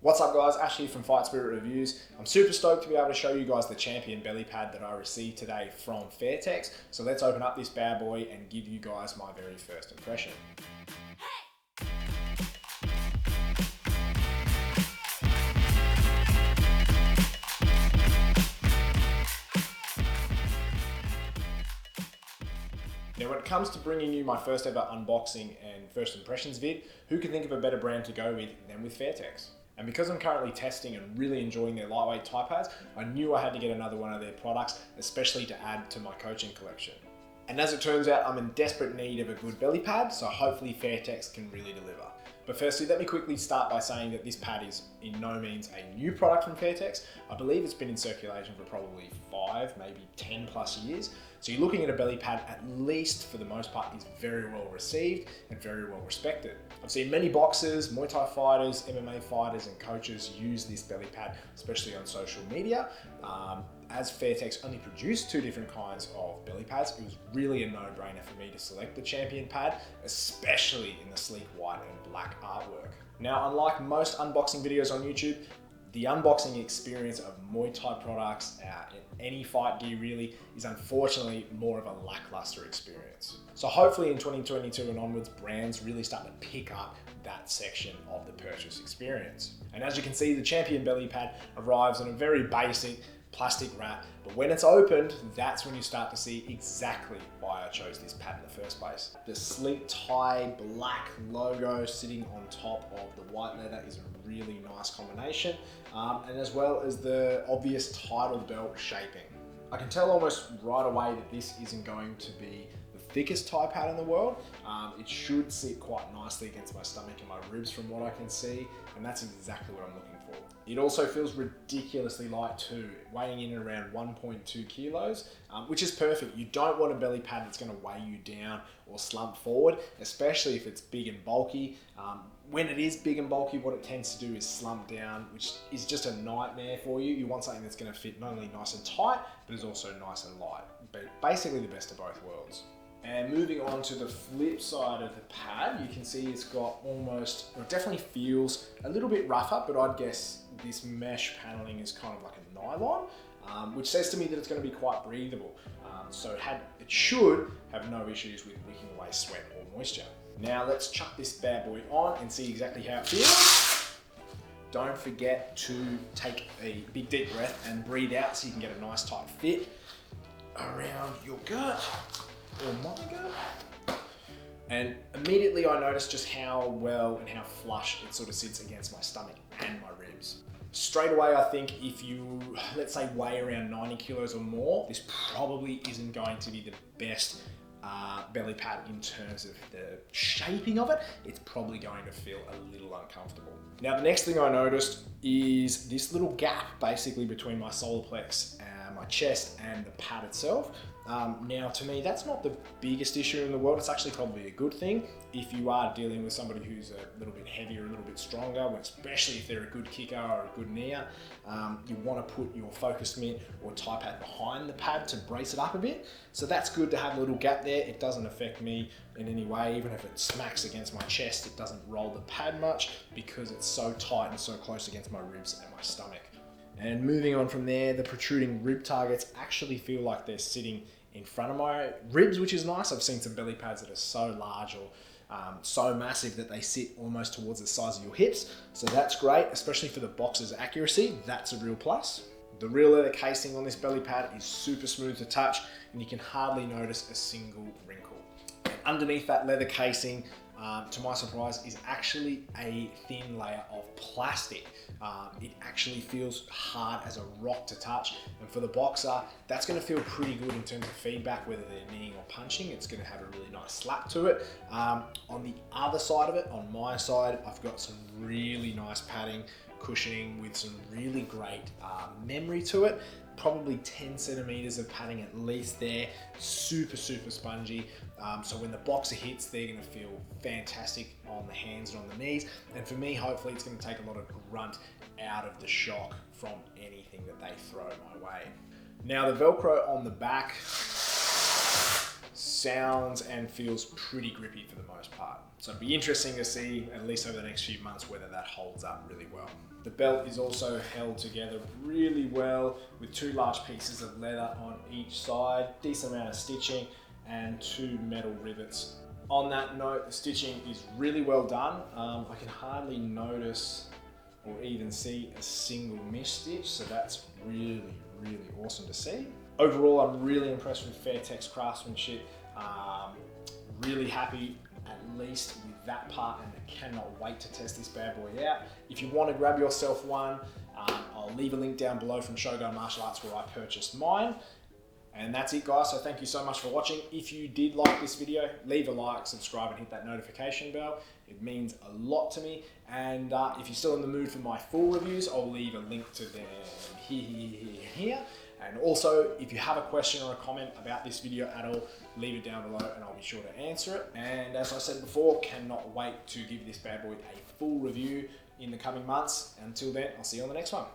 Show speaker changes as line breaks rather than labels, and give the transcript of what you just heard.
What's up guys, Ash here from Fight Spirit Reviews. I'm super stoked to be able to show you guys the Champion belly pad that I received today from Fairtex. So let's open up this bad boy and give you guys my very first impression. Now when it comes to bringing you my first ever unboxing and first impressions vid, who can think of a better brand to go with than with Fairtex? And because I'm currently testing and really enjoying their lightweight Thai pads, I knew I had to get another one of their products, especially to add to my coaching collection. And as it turns out, I'm in desperate need of a good belly pad, so hopefully Fairtex can really deliver. But firstly, let me quickly start by saying that this pad is in no means a new product from Fairtex. I believe it's been in circulation for probably 5, maybe 10 plus years. So you're looking at a belly pad, at least for the most part, is very well received and very well respected. I've seen many boxers, Muay Thai fighters, MMA fighters and coaches use this belly pad, especially on social media. As Fairtex only produced 2 different kinds of belly pads, it was really a no-brainer for me to select the Champion pad, especially in the sleek white and black artwork. Now, unlike most unboxing videos on YouTube, the unboxing experience of Muay Thai products in any fight gear really is unfortunately more of a lackluster experience. So hopefully in 2022 and onwards, brands really start to pick up that section of the purchase experience. And as you can see, the Champion belly pad arrives in a very basic plastic wrap, but when it's opened, that's when you start to see exactly why I chose this pad in the first place. The sleek Thai black logo sitting on top of the white leather is a really nice combination, and as well as the obvious title belt shaping. I can tell almost right away that this isn't going to be the thickest Thai pad in the world. It should sit quite nicely against my stomach and my ribs from what I can see, and that's exactly what I'm looking for. It also feels ridiculously light too, weighing in at around 1.2 kilos, which is perfect. You don't want a belly pad that's going to weigh you down or slump forward, especially if it's big and bulky. When it is big and bulky, what it tends to do is slump down, which is just a nightmare for you. You want something that's going to fit not only nice and tight, but is also nice and light. But basically the best of both worlds. And moving on to the flip side of the pad, you can see it's got almost, well, it definitely feels a little bit rougher, but I'd guess this mesh paneling is kind of like a nylon, which says to me that it's going to be quite breathable. So it should have no issues with wicking away sweat or moisture. Now let's chuck this bad boy on and see exactly how it feels. Don't forget to take a big deep breath and breathe out so you can get a nice tight fit around your gut. Or my gut. And immediately I noticed just how well and how flush it sort of sits against my stomach and my ribs. Straight away, I think if you, let's say, weigh around 90 kilos or more, this probably isn't going to be the best belly pad in terms of the shaping of it. It's probably going to feel a little uncomfortable. Now, the next thing I noticed is this little gap basically between my solar plex and my chest and the pad itself. Now, to me, that's not the biggest issue in the world. It's actually probably a good thing if you are dealing with somebody who's a little bit heavier, a little bit stronger, especially if they're a good kicker or a good kneer. You want to put your focus mitt or Thai pad behind the pad to brace it up a bit. So that's good to have a little gap there. It doesn't affect me in any way. Even if it smacks against my chest, it doesn't roll the pad much because it's so tight and so close against my ribs and my stomach. And moving on from there, the protruding rib targets actually feel like they're sitting in front of my ribs, which is nice. I've seen some belly pads that are so large or so massive that they sit almost towards the size of your hips. So that's great, especially for the boxer's accuracy. That's a real plus. The real leather casing on this belly pad is super smooth to touch and you can hardly notice a single wrinkle. And underneath that leather casing, to my surprise, is actually a thin layer of plastic. It actually feels hard as a rock to touch, and for the boxer, that's going to feel pretty good in terms of feedback, whether they're kneeing or punching. It's going to have a really nice slap to it. On the other side of it, on my side, I've got some really nice padding, cushioning with some really great memory to it. Probably 10 centimeters of padding at least there, super spongy. So when the boxer hits, they're gonna feel fantastic on the hands and on the knees. And for me, hopefully it's gonna take a lot of grunt out of the shock from anything that they throw my way. Now the Velcro on the back sounds and feels pretty grippy for the most part. So it'll be interesting to see, at least over the next few months, whether that holds up really well. The belt is also held together really well with 2 large pieces of leather on each side, decent amount of stitching, and 2 metal rivets. On that note, the stitching is really well done. I can hardly notice or even see a single miss stitch, so that's really awesome to see. Overall, I'm really impressed with Fairtex craftsmanship. Really happy at least with that part, and I cannot wait to test this bad boy out. If you want to grab yourself one, I'll leave a link down below from Shogun Martial Arts where I purchased mine. And that's it, guys. So thank you so much for watching. If you did like this video, leave a like, subscribe, and hit that notification bell. It means a lot to me. And if you're still in the mood for my full reviews, I'll leave a link to them here. And also, if you have a question or a comment about this video at all, leave it down below and I'll be sure to answer it. And as I said before, cannot wait to give this bad boy a full review in the coming months. Until then, I'll see you on the next one.